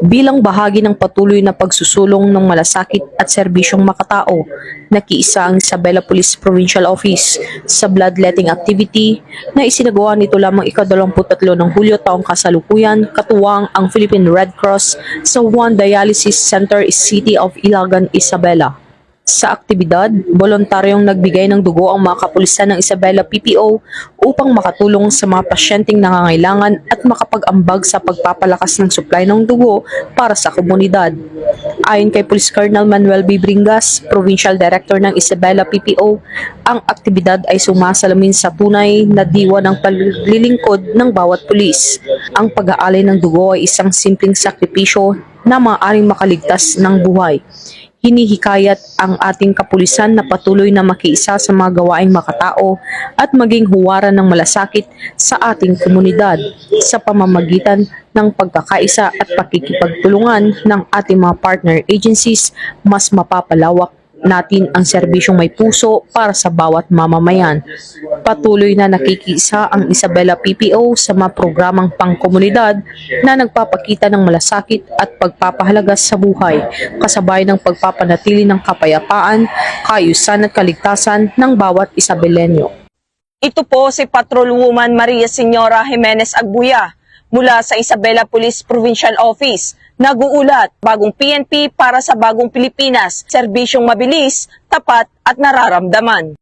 Bilang bahagi ng patuloy na pagsusulong ng malasakit at serbisyong makatao, nakiisa ang Isabela Police Provincial Office sa bloodletting activity na isinagawa nito lamang ika-23 ng Hulyo taong kasalukuyan katuwang ang Philippine Red Cross sa One Dialysis Center, City of Ilagan, Isabela. Sa aktibidad, voluntaryong nagbigay ng dugo ang mga kapulisan ng Isabela PPO upang makatulong sa mga pasyenteng nangangailangan at makapag-ambag sa pagpapalakas ng supply ng dugo para sa komunidad. Ayon kay Police Colonel Manuel B. Bringas, Provincial Director ng Isabela PPO, ang aktibidad ay sumasalamin sa tunay na diwa ng paglilingkod ng bawat pulis. Ang pag-aalay ng dugo ay isang simpleng sakripisyo na maaaring makaligtas ng buhay. Hinihikayat ang ating kapulisan na patuloy na makiisa sa mga gawaing makatao at maging huwaran ng malasakit sa ating komunidad sa pamamagitan ng pagkakaisa at pakikipagtulungan ng ating mga partner agencies. Mas mapapalawak natin ang serbisyong may puso para sa bawat mamamayan. Patuloy na nakikiisa ang Isabela PPO sa mga programang pangkomunidad na nagpapakita ng malasakit at pagpapahalaga sa buhay, kasabay ng pagpapanatili ng kapayapaan, kaayusan at kaligtasan ng bawat Isabelenyo. Ito po si Patrolwoman Maria Señora Jimenez Agbuya mula sa Isabela Police Provincial Office. Nag-uulat, bagong PNP para sa bagong Pilipinas, serbisyong mabilis, tapat at nararamdaman.